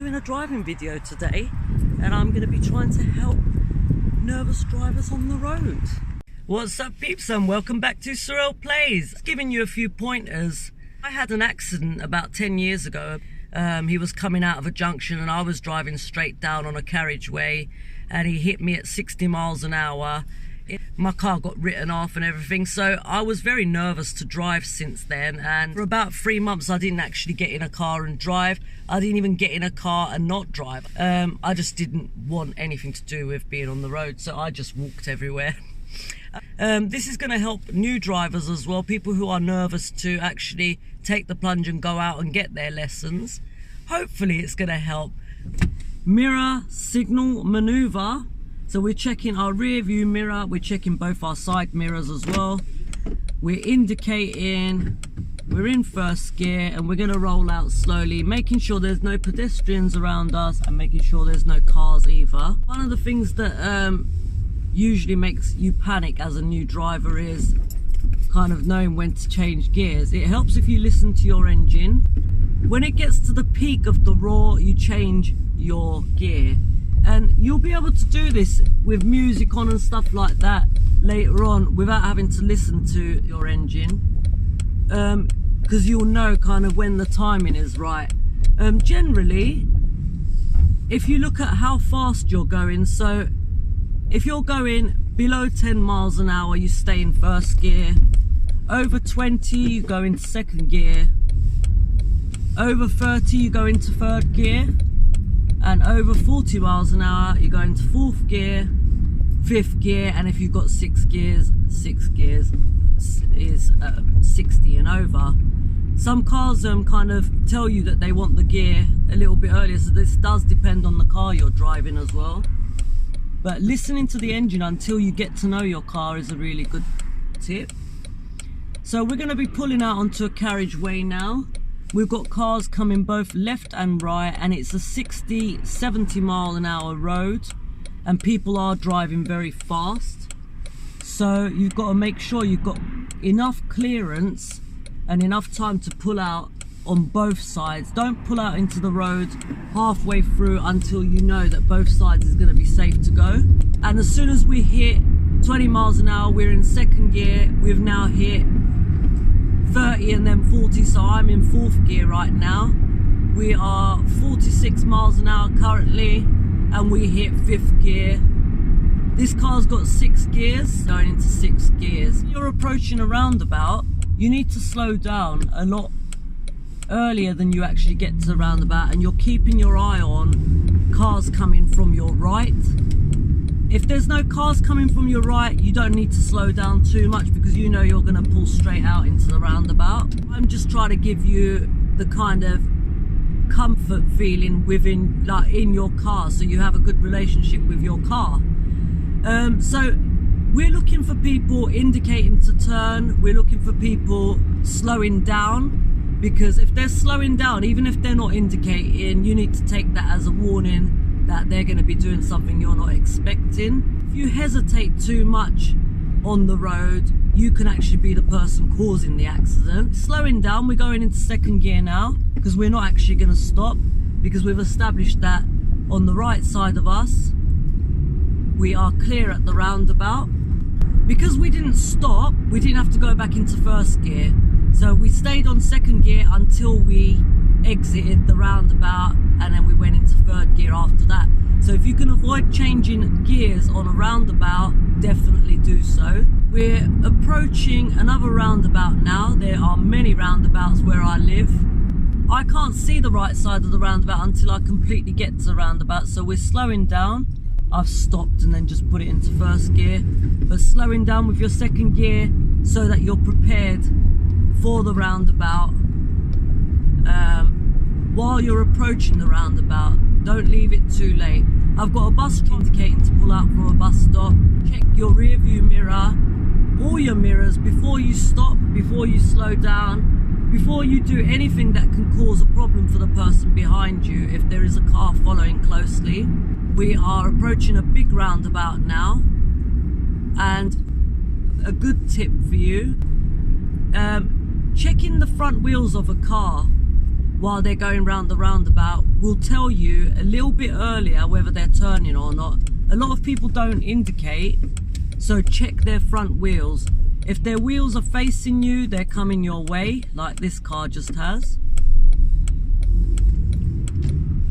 doing a driving video today, and I'm going to be trying to help nervous drivers on the road. What's up, peeps, and welcome back to Surreal Plays. Giving you a few pointers. I had an accident about 10 years ago. He was coming out of a junction and I was driving straight down on a carriageway, and he hit me at 60 miles an hour. My car got written off and everything, so I was very nervous to drive since then, and for about 3 months I didn't actually get in a car and drive. I didn't even get in a car and not drive. I just didn't want anything to do with being on the road, so I just walked everywhere. This is going to help new drivers as well, people who are nervous to actually take the plunge and go out and get their lessons. Hopefully it's going to help. Mirror signal maneuver. So we're checking our rear view mirror, we're checking both our side mirrors as well. We're indicating, we're in first gear, and we're going to roll out slowly, making sure there's no pedestrians around us and making sure there's no cars either. One of the things that usually makes you panic as a new driver is kind of knowing when to change gears. It helps if you listen to your engine. When it gets to the peak of the roar, you change your gear. And you'll be able to do this with music on and stuff like that later on without having to listen to your engine, because you'll know kind of when the timing is right. Generally, if you look at how fast you're going, so if you're going below 10 miles an hour, you stay in first gear. Over 20, you go into second gear. Over 30, you go into third gear. And over 40 miles an hour, you go into fourth gear, fifth gear, and if you've got six gears is 60 and over. Some cars kind of tell you that they want the gear a little bit earlier, so this does depend on the car you're driving as well. But listening to the engine until you get to know your car is a really good tip. So we're going to be pulling out onto a carriageway now. We've got cars coming both left and right, and it's a 60-70 mile an hour road, and people are driving very fast. So you've got to make sure you've got enough clearance and enough time to pull out on both sides. Don't pull out into the road halfway through until you know that both sides is going to be safe to go. And as soon as we hit 20 miles an hour, we're in second gear. We've now hit 30 and then 40, so I'm in fourth gear right now. We are 46 miles an hour currently, and we hit fifth gear. This car's got 6 gears, going into 6 gears. When you're approaching a roundabout, you need to slow down a lot earlier than you actually get to the roundabout, and you're keeping your eye on cars coming from your right. If there's no cars coming from your right, you don't need to slow down too much because you know you're going to pull straight out into the roundabout. I'm just trying to give you the kind of comfort feeling within, like, in your car, so you have a good relationship with your car. So we're looking for people indicating to turn. We're looking for people slowing down, because if they're slowing down, even if they're not indicating, you need to take that as a warning that they're going to be doing something you're not expecting. If you hesitate too much on the road, you can actually be the person causing the accident. Slowing down, we're going into second gear now, because we're not actually going to stop, because we've established that on the right side of us, we are clear at the roundabout. Because we didn't stop, we didn't have to go back into first gear. So we stayed on second gear until we exited the roundabout, and then we went into third gear after that. So if you can avoid changing gears on a roundabout, definitely do so. We're approaching another roundabout now. There are many roundabouts where I live. I can't see the right side of the roundabout until I completely get to the roundabout, so we're slowing down. I've stopped and then just put it into first gear, but slowing down with your second gear so that you're prepared for the roundabout. While you're approaching the roundabout, don't leave it too late. I've got a bus indicating to pull out for a bus stop. Check your rear view mirror, all your mirrors, before you stop, before you slow down, before you do anything that can cause a problem for the person behind you if there is a car following closely. We are approaching a big roundabout now, and a good tip for you, checking the front wheels of a car. while they're going round the roundabout will tell you a little bit earlier whether they're turning or not. A lot of people don't indicate, so check their front wheels. If their wheels are facing you, they're coming your way, like this car just has.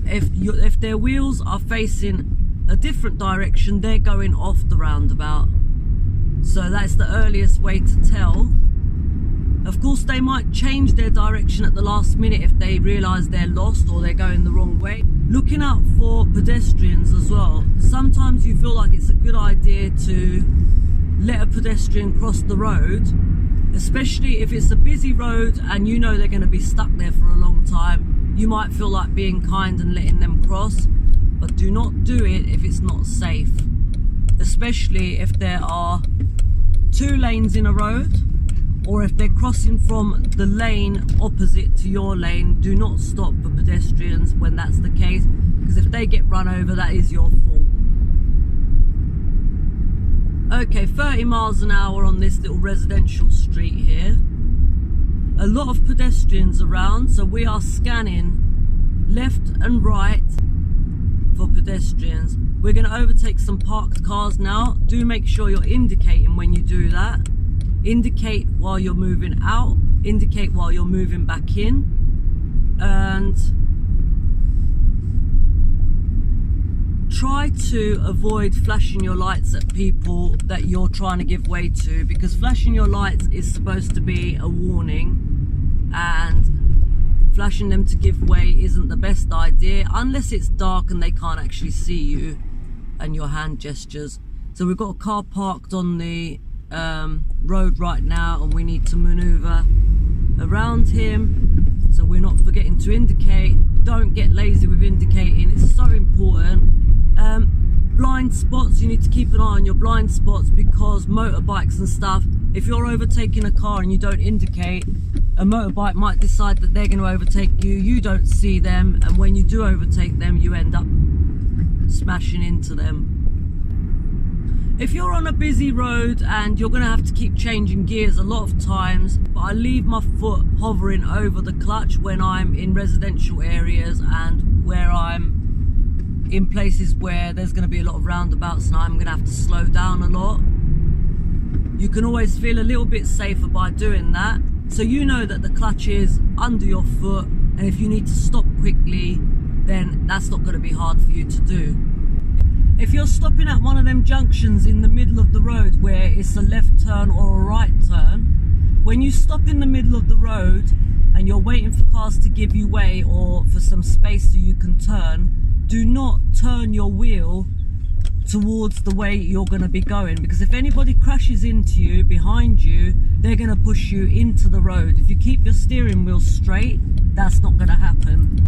If their wheels are facing a different direction, they're going off the roundabout. So that's the earliest way to tell. Of course, they might change their direction at the last minute if they realise they're lost or they're going the wrong way. Looking out for pedestrians as well. Sometimes you feel like it's a good idea to let a pedestrian cross the road, especially if it's a busy road and you know they're going to be stuck there for a long time. You might feel like being kind and letting them cross, but do not do it if it's not safe, especially if there are 2 lanes in a road, or if they're crossing from the lane opposite to your lane. Do not stop for pedestrians when that's the case, because if they get run over, that is your fault. Okay, 30 miles an hour on this little residential street here. A lot of pedestrians around, so we are scanning left and right for pedestrians. We're going to overtake some parked cars now. Do make sure you're indicating when you do that. Indicate while you're moving out, indicate while you're moving back in, and try to avoid flashing your lights at people that you're trying to give way to, because flashing your lights is supposed to be a warning, and flashing them to give way isn't the best idea unless it's dark and they can't actually see you and your hand gestures. So we've got a car parked on the road right now, and we need to maneuver around him, so we're not forgetting to indicate. Don't get lazy with indicating, it's so important. Blind spots, you need to keep an eye on your blind spots, because motorbikes and stuff, if you're overtaking a car and you don't indicate, a motorbike might decide that they're going to overtake you, you don't see them, and when you do overtake them, you end up smashing into them. If you're on a busy road and you're going to have to keep changing gears a lot of times, but I leave my foot hovering over the clutch when I'm in residential areas and where I'm in places where there's going to be a lot of roundabouts and I'm going to have to slow down a lot. You can always feel a little bit safer by doing that. So you know that the clutch is under your foot, and if you need to stop quickly, then that's not going to be hard for you to do. If you're stopping at one of them junctions in the middle of the road where it's a left turn or a right turn, when you stop in the middle of the road and you're waiting for cars to give you way or for some space so you can turn, do not turn your wheel towards the way you're going to be going, because if anybody crashes into you behind you, they're going to push you into the road. If you keep your steering wheel straight, that's not going to happen.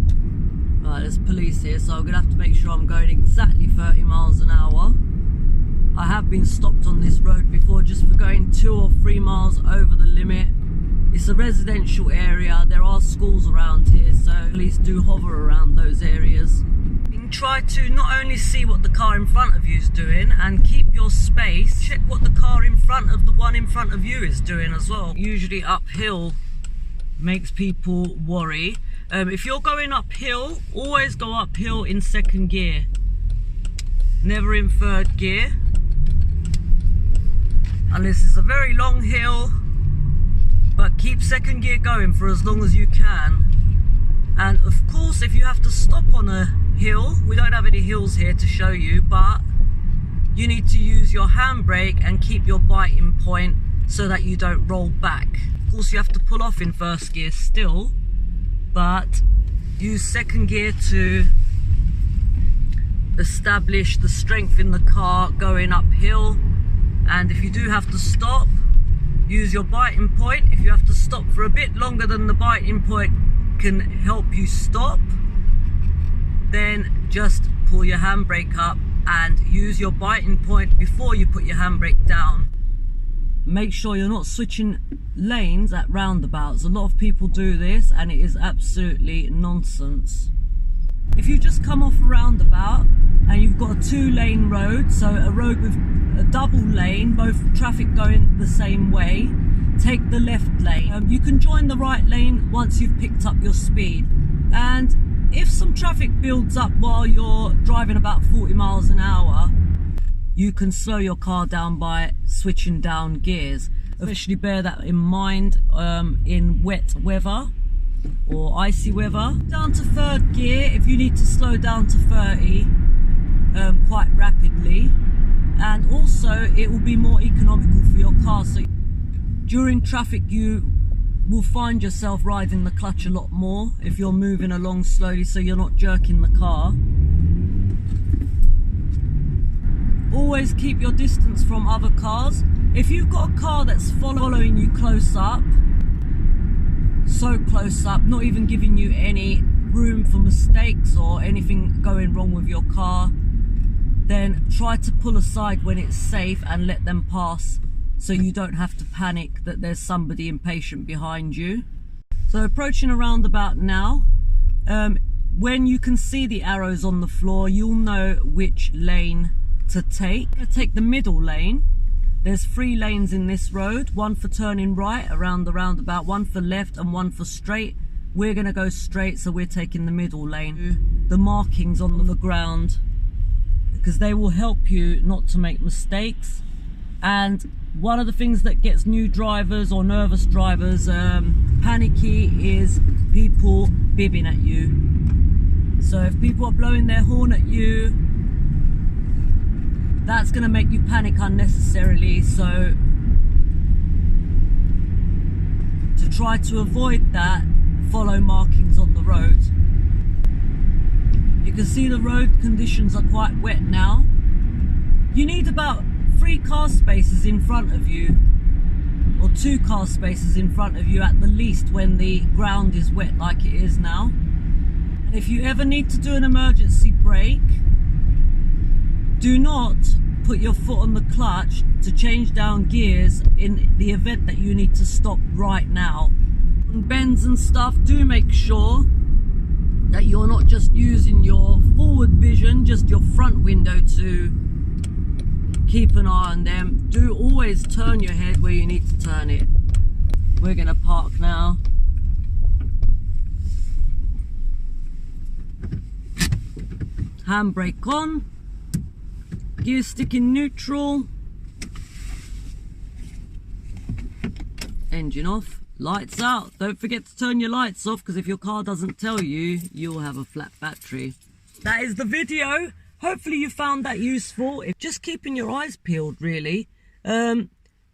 Right, there's police here, so I'm going to have to make sure I'm going exactly 30 miles an hour. I have been stopped on this road before just for going 2 or 3 miles over the limit. It's a residential area, there are schools around here, so police do hover around those areas. You can try to not only see what the car in front of you is doing and keep your space, check what the car in front of the one in front of you is doing as well. Usually uphill makes people worry. If you're going uphill, always go uphill in 2nd gear, never in 3rd gear, unless it's a very long hill, but keep 2nd gear going for as long as you can. And of course, if you have to stop on a hill, we don't have any hills here to show you, but you need to use your handbrake and keep your biting point so that you don't roll back. Of course, you have to pull off in 1st gear still, but use 2nd gear to establish the strength in the car going uphill. And if you do have to stop, use your biting point. If you have to stop for a bit longer than the biting point can help you stop, then just pull your handbrake up and use your biting point before you put your handbrake down. Make sure you're not switching lanes at roundabouts. A lot of people do this and it is absolutely nonsense. If you just come off a roundabout and you've got a 2-lane road, so a road with a double lane, both traffic going the same way, take the left lane. You can join the right lane once you've picked up your speed. And if some traffic builds up while you're driving about 40 miles an hour, you can slow your car down by switching down gears. Especially bear that in mind in wet weather or icy weather. Down to third gear if you need to slow down to 30 quite rapidly. And also it will be more economical for your car. So during traffic you will find yourself riding the clutch a lot more if you're moving along slowly, so you're not jerking the car. Always keep your distance from other cars. If you've got a car that's following you close up, so close up, not even giving you any room for mistakes or anything going wrong with your car, then try to pull aside when it's safe and let them pass, so you don't have to panic that there's somebody impatient behind you. So approaching a roundabout now, when you can see the arrows on the floor, you'll know which lane to take. Take the middle lane. There's 3 lanes in this road, one for turning right around the roundabout, one for left and one for straight. We're gonna go straight, so we're taking the middle lane. The markings on the ground, because they will help you not to make mistakes. And one of the things that gets new drivers or nervous drivers panicky is people bibbing at you. So if people are blowing their horn at you, that's going to make you panic unnecessarily. So to try to avoid that, follow markings on the road. You can see the road conditions are quite wet now. You need about 3 car spaces in front of you, or 2 car spaces in front of you at the least when the ground is wet like it is now. And if you ever need to do an emergency brake, do not put your foot on the clutch to change down gears in the event that you need to stop right now. On bends and stuff, do make sure that you're not just using your forward vision, just your front window to keep an eye on them. Do always turn your head where you need to turn it. We're gonna park now. Handbrake on. Gear stick in neutral. Engine off. Lights out. Don't forget to turn your lights off, because if your car doesn't tell you, you'll have a flat battery. That is the video. Hopefully you found that useful. Just keeping your eyes peeled, really. Go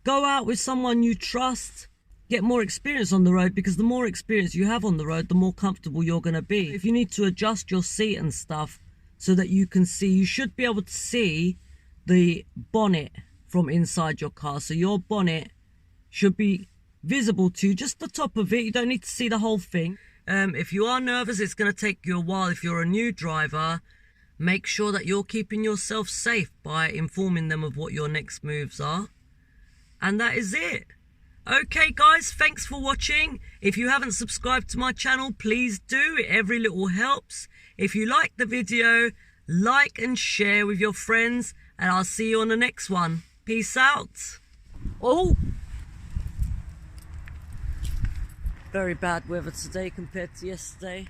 out with someone you trust. Get more experience on the road, because the more experience you have on the road, the more comfortable you're going to be. If you need to adjust your seat and stuff so that you can see, you should be able to see the bonnet from inside your car. So your bonnet should be visible to you, just the top of it. You don't need to see the whole thing. If you are nervous, it's going to take you a while. If you're a new driver, make sure that you're keeping yourself safe by informing them of what your next moves are. And that is it. Okay guys, thanks for watching. If you haven't subscribed to my channel, please do. Every little helps. If you like the video, like and share with your friends, and I'll see you on the next one. Peace out. Oh, very bad weather today compared to yesterday.